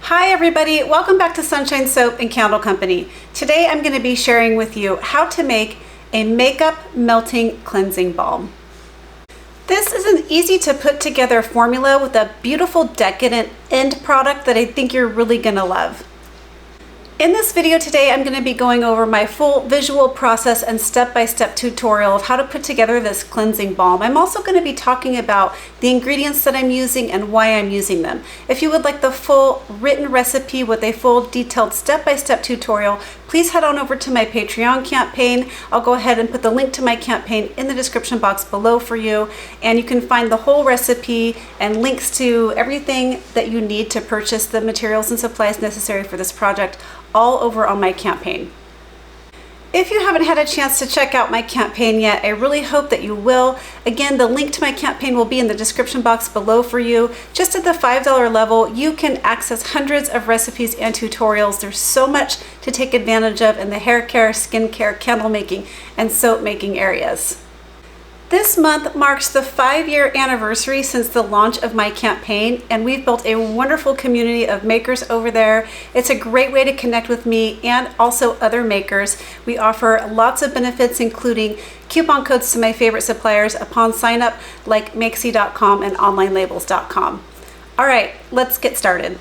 Hi everybody, welcome back to Sunshine Soap and Candle Company. Today I'm going to be sharing with you how to make a makeup melting cleansing balm. This is an easy to put together formula with a beautiful decadent end product that I think you're really going to love. In this video today, I'm going to be going over my full visual process and step-by-step tutorial of how to put together this cleansing balm. I'm also going to be talking about the ingredients that I'm using and why I'm using them. If you would like the full written recipe with a full detailed step-by-step tutorial, please head on over to my Patreon campaign. I'll go ahead and put the link to my campaign in the description box below for you, and you can find the whole recipe and links to everything that you need to purchase the materials and supplies necessary for this project all over on my campaign. If you haven't had a chance to check out my campaign yet, I really hope that you will. Again, the link to my campaign will be in the description box below for you. Just at the $5 level, you can access hundreds of recipes and tutorials. There's so much to take advantage of in the hair care, skin care, candle making, and soap making areas. This month marks the 5-year anniversary since the launch of my campaign, and we've built a wonderful community of makers over there. It's a great way to connect with me and also other makers. We offer lots of benefits, including coupon codes to my favorite suppliers upon sign up, like Makesy.com and OnlineLabels.com. All right, let's get started.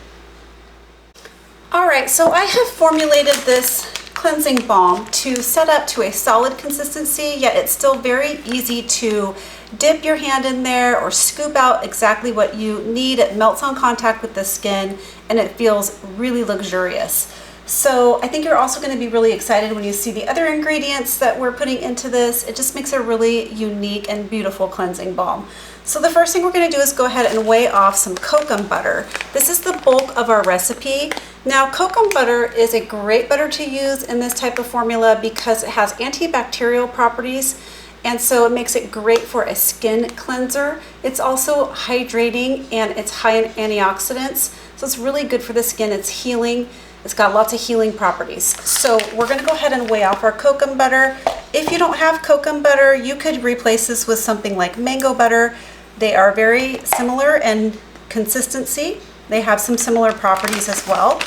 All right, so I have formulated this cleansing balm to set up to a solid consistency, yet it's still very easy to dip your hand in there or scoop out exactly what you need. It melts on contact with the skin and it feels really luxurious. So I think you're also going to be really excited when you see the other ingredients that we're putting into this. It just makes a really unique and beautiful cleansing balm. So the first thing we're going to do is go ahead and weigh off some kokum butter. This is the bulk of our recipe. Now, kokum butter is a great butter to use in this type of formula because it has antibacterial properties, and so it makes it great for a skin cleanser. It's also hydrating and it's high in antioxidants, so it's really good for the skin. It's healing. It's got lots of healing properties. So we're going to go ahead and weigh off our kokum butter. If you don't have kokum butter, you could replace this with something like mango butter. They are very similar in consistency. They have some similar properties as well.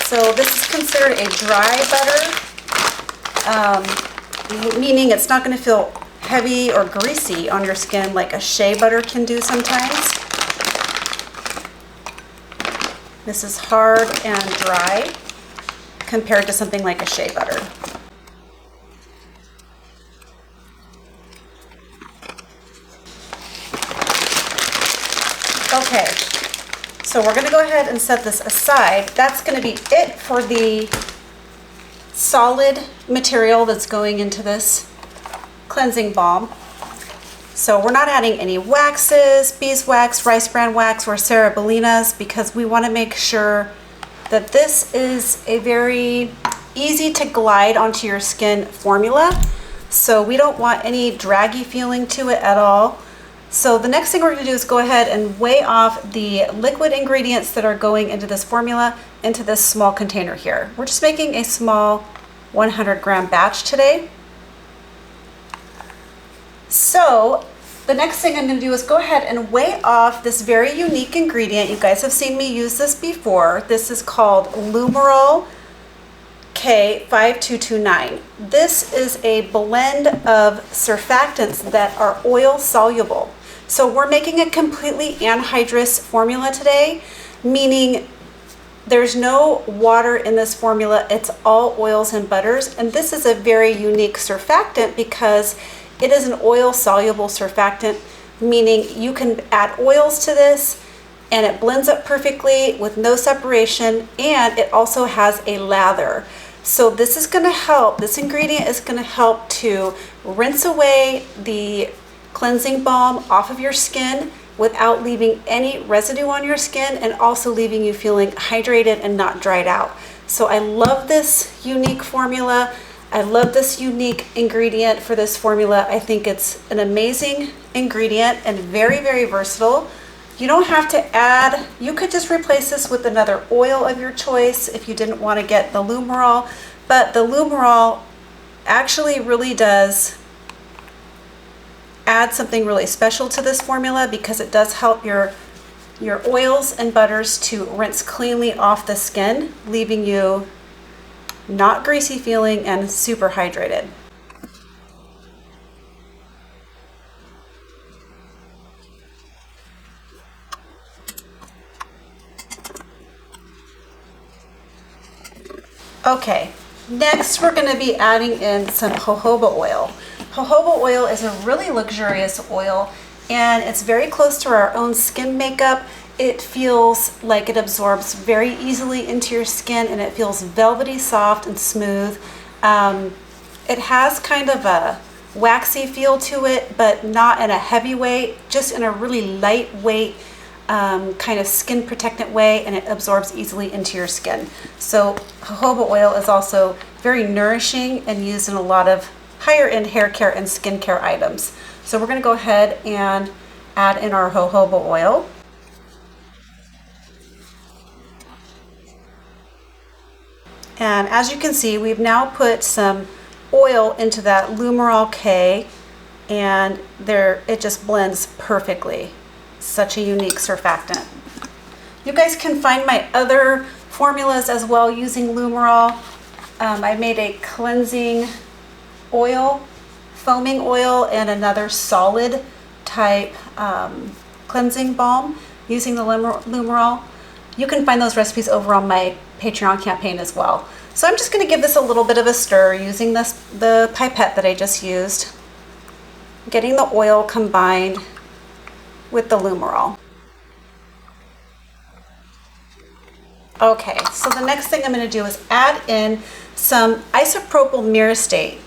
So this is considered a dry butter, meaning it's not going to feel heavy or greasy on your skin like a shea butter can do sometimes. This is hard and dry compared to something like a shea butter. Okay, so we're going to go ahead and set this aside. That's going to be it for the solid material that's going into this cleansing balm. So we're not adding any waxes, beeswax, rice bran wax, or cerebellinas, because we want to make sure that this is a very easy to glide onto your skin formula. So we don't want any draggy feeling to it at all. So the next thing we're going to do is go ahead and weigh off the liquid ingredients that are going into this formula into this small container here. We're just making a small 100-gram batch today. So the next thing I'm going to do is go ahead and weigh off this very unique ingredient. You guys have seen me use this before. This is called Lumerol K5229. This is a blend of surfactants that are oil soluble. So we're making a completely anhydrous formula today, meaning there's no water in this formula. It's all oils and butters. And this is a very unique surfactant because it is an oil soluble surfactant, meaning you can add oils to this and it blends up perfectly with no separation, and it also has a lather. So this is going to help, this ingredient is going to help to rinse away the cleansing balm off of your skin without leaving any residue on your skin, and also leaving you feeling hydrated and not dried out. So I love this unique formula. I love this unique ingredient for this formula. I think it's an amazing ingredient and very, very versatile. You don't have to add, you could just replace this with another oil of your choice if you didn't want to get the Lumerol, but the Lumerol actually really does add something really special to this formula because it does help your your oils and butters to rinse cleanly off the skin, leaving you not greasy feeling and super hydrated. Okay, next we're going to be adding in some jojoba oil. Jojoba oil is a really luxurious oil, and it's very close to our own skin makeup. It feels like it absorbs very easily into your skin, and it feels velvety soft and smooth. It has kind of a waxy feel to it, but not in a heavy way, just in a really lightweight kind of skin protectant way, and it absorbs easily into your skin. So jojoba oil is also very nourishing and used in a lot of higher end hair care and skincare items. So we're going to go ahead and add in our jojoba oil. And as you can see, we've now put some oil into that Lumerol K, and it just blends perfectly. Such a unique surfactant. You guys can find my other formulas as well using Lumerol. I made a cleansing oil, foaming oil, and another solid type cleansing balm using the Lumerol. You can find those recipes over on my Patreon campaign as well. So I'm just going to give this a little bit of a stir using the pipette that I just used, getting the oil combined with the Lumerol. Okay, so the next thing I'm going to do is add in some isopropyl myristate.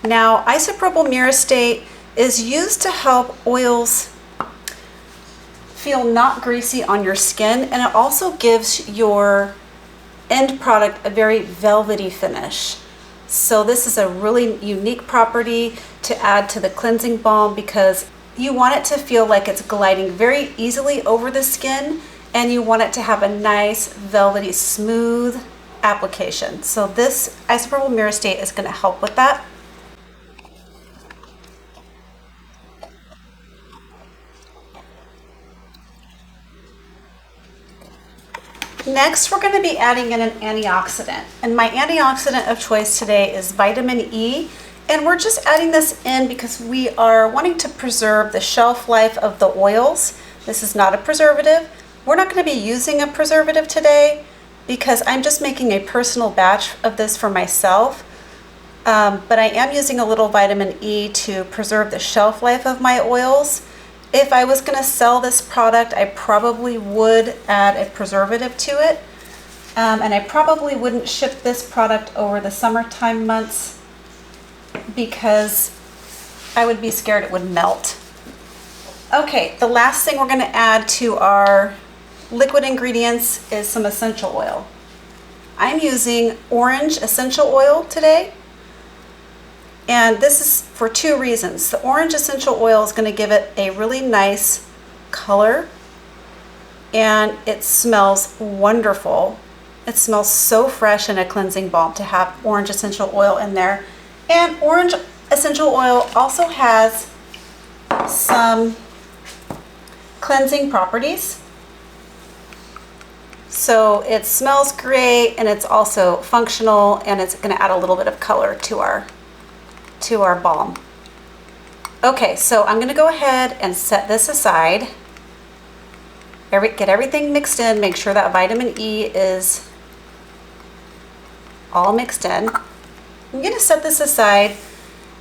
Now, isopropyl myristate is used to help oils feel not greasy on your skin, and it also gives your end product a very velvety finish. So this is a really unique property to add to the cleansing balm because you want it to feel like it's gliding very easily over the skin, and you want it to have a nice, velvety, smooth application. So this isopropyl myristate is going to help with that. Next, we're going to be adding in an antioxidant. And my antioxidant of choice today is vitamin E. And we're just adding this in because we are wanting to preserve the shelf life of the oils. This is not a preservative. We're not going to be using a preservative today because I'm just making a personal batch of this for myself. But I am using a little vitamin E to preserve the shelf life of my oils. If I was going to sell this product, I probably would add a preservative to it. And I probably wouldn't ship this product over the summertime months because I would be scared it would melt. Okay, the last thing we're going to add to our liquid ingredients is some essential oil. I'm using orange essential oil today, and this is for two reasons. The orange essential oil is going to give it a really nice color, and it smells wonderful. It smells so fresh in a cleansing balm to have orange essential oil in there. And orange essential oil also has some cleansing properties. So it smells great, and it's also functional, and it's going to add a little bit of color to our balm. Okay, so I'm going to go ahead and set this aside. Get everything mixed in. Make sure that vitamin E is all mixed in. I'm going to set this aside,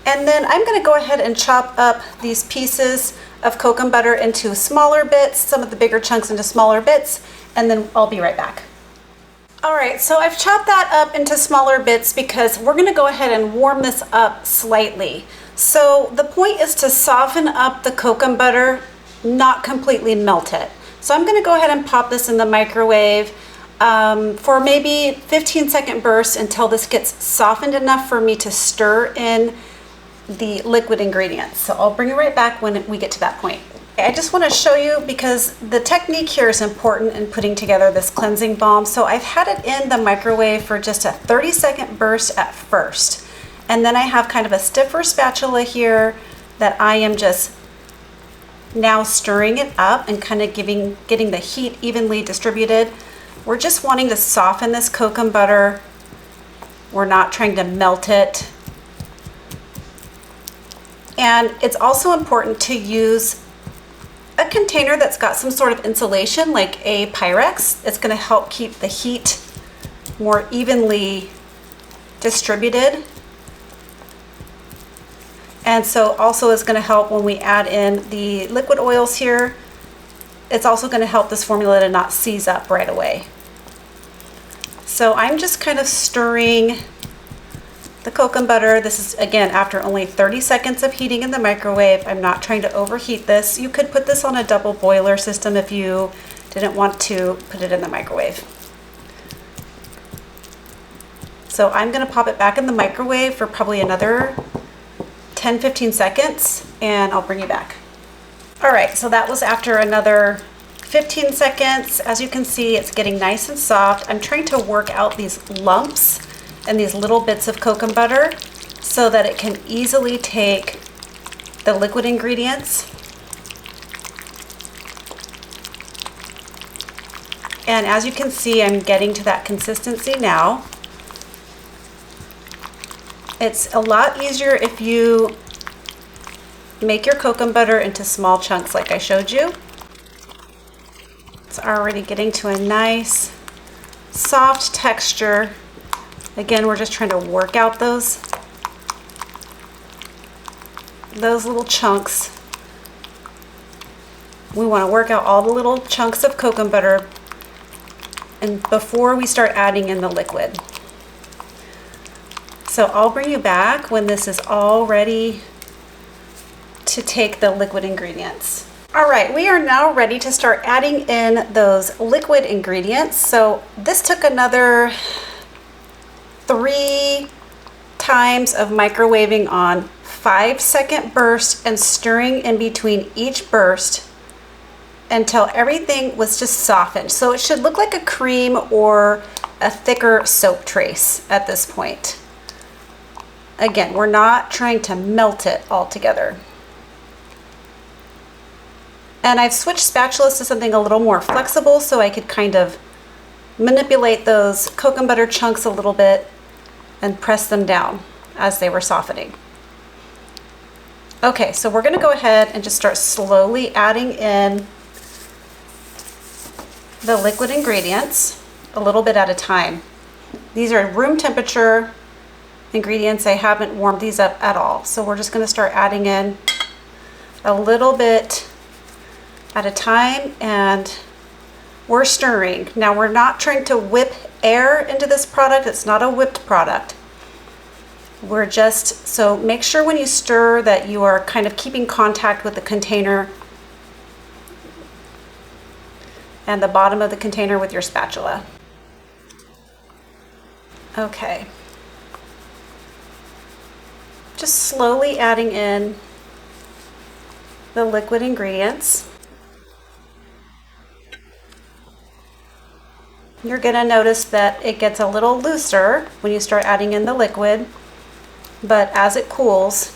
and then I'm going to go ahead and chop up these pieces of cocoa butter into smaller bits, some of the bigger chunks into smaller bits, and then I'll be right back. All right, so I've chopped that up into smaller bits because we're going to go ahead and warm this up slightly. So the point is to soften up the cocoa butter, not completely melt it. So I'm going to go ahead and pop this in the microwave for maybe 15-second bursts until this gets softened enough for me to stir in the liquid ingredients. So I'll bring it right back when we get to that point. I just want to show you because the technique here is important in putting together this cleansing balm. So I've had it in the microwave for just a 30-second burst at first. And then I have kind of a stiffer spatula here that I am just now stirring it up and kind of getting the heat evenly distributed. We're just wanting to soften this kokum butter. We're not trying to melt it. And it's also important to use a container that's got some sort of insulation, like a Pyrex. It's going to help keep the heat more evenly distributed. And so also is going to help when we add in the liquid oils here. It's also going to help this formula to not seize up right away. So I'm just kind of stirring the kokum butter. This is, again, after only 30 seconds of heating in the microwave. I'm not trying to overheat this. You could put this on a double boiler system if you didn't want to put it in the microwave. So I'm going to pop it back in the microwave for probably another 10-15 seconds, and I'll bring you back. All right, so that was after another 15 seconds. As you can see, it's getting nice and soft. I'm trying to work out these lumps and these little bits of kokum butter so that it can easily take the liquid ingredients and as you can see, I'm getting to that consistency now. It's a lot easier if you make your kokum butter into small chunks like I showed you. It's already getting to a nice soft texture. Again, we're just trying to work out those little chunks. We want to work out all the little chunks of kokum butter and before we start adding in the liquid. So I'll bring you back when this is all ready to take the liquid ingredients. All right, we are now ready to start adding in those liquid ingredients. So this took another 3 times of microwaving on 5-second burst and stirring in between each burst until everything was just softened. So it should look like a cream or a thicker soap trace at this point. Again, we're not trying to melt it all together. And I've switched spatulas to something a little more flexible so I could kind of manipulate those kokum butter chunks a little bit and press them down as they were softening. Okay, so we're going to go ahead and just start slowly adding in the liquid ingredients a little bit at a time. These are room temperature ingredients. I haven't warmed these up at all. So we're just going to start adding in a little bit at a time and we're stirring. Now we're not trying to whip air into this product. It's not a whipped product. We're just, so make sure when you stir that you are kind of keeping contact with the container and the bottom of the container with your spatula. Okay. Just slowly adding in the liquid ingredients. You're going to notice that it gets a little looser when you start adding in the liquid, but as it cools,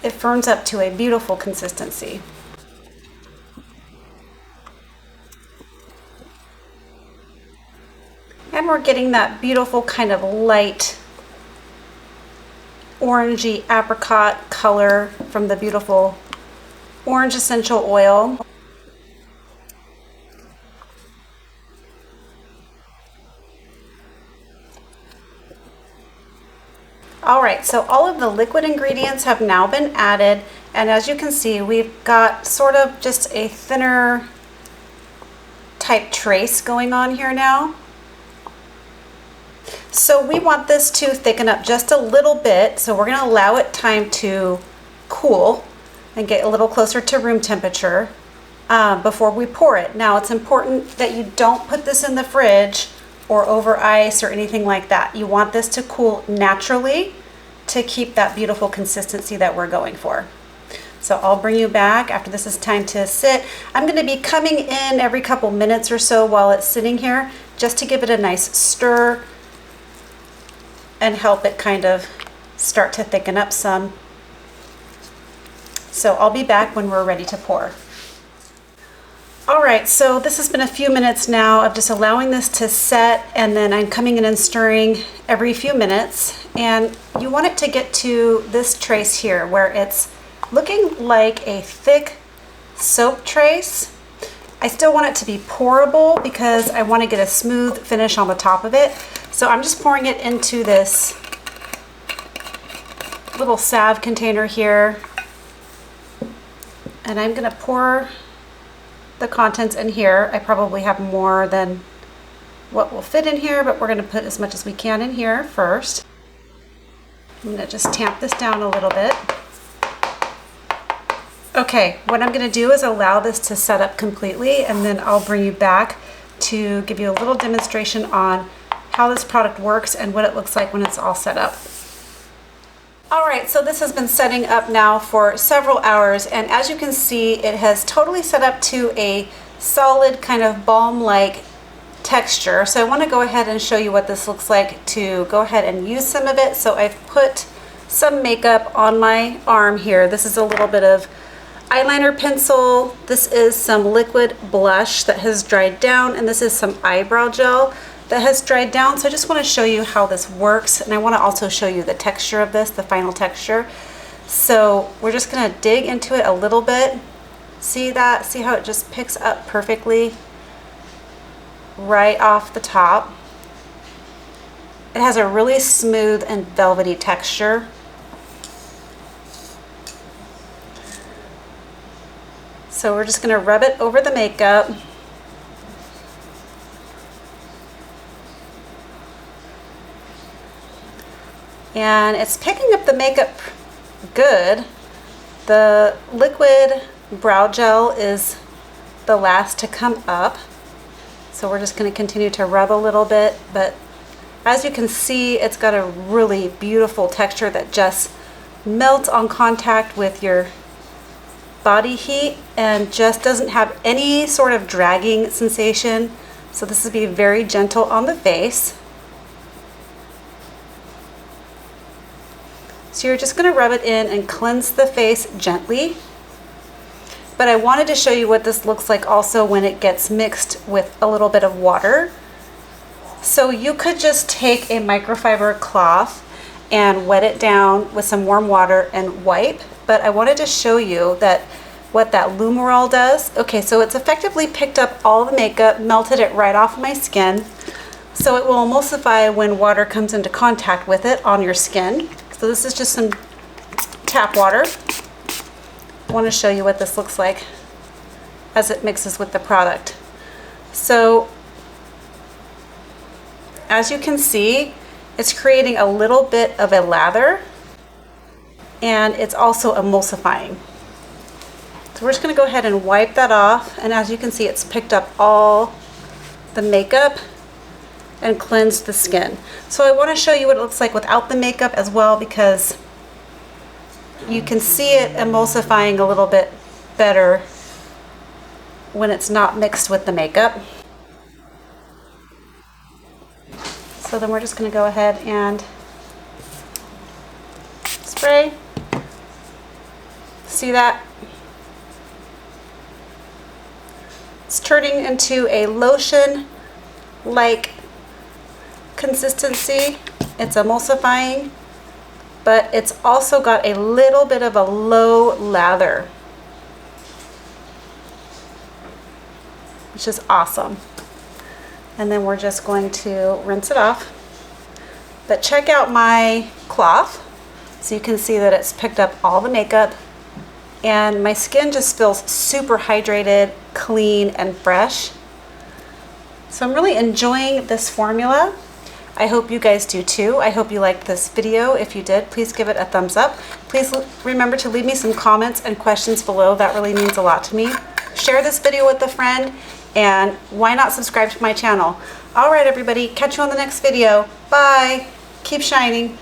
it firms up to a beautiful consistency. And we're getting that beautiful kind of light orangey apricot color from the beautiful orange essential oil. All right, so all of the liquid ingredients have now been added, and as you can see, we've got sort of just a thinner type trace going on here now. So we want this to thicken up just a little bit, so we're going to allow it time to cool and get a little closer to room temperature before we pour it. Now it's important that you don't put this in the fridge or over ice or anything like that. You want this to cool naturally to keep that beautiful consistency that we're going for. So I'll bring you back after this is time to sit. I'm going to be coming in every couple minutes or so while it's sitting here just to give it a nice stir and help it kind of start to thicken up some. So I'll be back when we're ready to pour. All right, so this has been a few minutes now of just allowing this to set, and then I'm coming in and stirring every few minutes. And you want it to get to this trace here where it's looking like a thick soap trace. I still want it to be pourable because I want to get a smooth finish on the top of it. So I'm just pouring it into this little salve container here. And I'm going to pour the contents in here. I probably have more than what will fit in here, but we're going to put as much as we can in here first. I'm going to just tamp this down a little bit. Okay, what I'm going to do is allow this to set up completely, and then I'll bring you back to give you a little demonstration on how this product works and what it looks like when it's all set up. All right, so this has been setting up now for several hours, and as you can see, it has totally set up to a solid kind of balm-like texture. So I want to go ahead and show you what this looks like to go ahead and use some of it. So I've put some makeup on my arm here. This is a little bit of eyeliner pencil. This is some liquid blush that has dried down, and this is some eyebrow gel that has dried down. So I just want to show you how this works, and I want to also show you the texture of this, the final texture. So we're just going to dig into it a little bit. See that? See how it just picks up perfectly right off the top. It has a really smooth and velvety texture. So we're just going to rub it over the makeup. And it's picking up the makeup good. The liquid brow gel is the last to come up. So we're just going to continue to rub a little bit, but as you can see, it's got a really beautiful texture that just melts on contact with your body heat and just doesn't have any sort of dragging sensation. So this will be very gentle on the face. So you're just going to rub it in and cleanse the face gently. But I wanted to show you what this looks like also when it gets mixed with a little bit of water. So you could just take a microfiber cloth and wet it down with some warm water and wipe. But I wanted to show you that what that Lumerol does. Okay, so it's effectively picked up all the makeup, melted it right off my skin. So it will emulsify when water comes into contact with it on your skin. So this is just some tap water. I want to show you what this looks like as it mixes with the product. So as you can see, it's creating a little bit of a lather, and it's also emulsifying. So we're just going to go ahead and wipe that off, and as you can see, it's picked up all the makeup and cleansed the skin. So I want to show you what it looks like without the makeup as well, because you can see it emulsifying a little bit better when it's not mixed with the makeup. So then we're just going to go ahead and spray. See that? It's turning into a lotion-like consistency. It's emulsifying, but it's also got a little bit of a low lather, which is awesome. And then we're just going to rinse it off. But check out my cloth so you can see that it's picked up all the makeup, and my skin just feels super hydrated, clean, and fresh. So I'm really enjoying this formula. I hope you guys do too. I hope you liked this video. If you did, please give it a thumbs up. Please remember to leave me some comments and questions below. That really means a lot to me. Share this video with a friend, and why not subscribe to my channel? All right, everybody, catch you on the next video. Bye. Keep shining.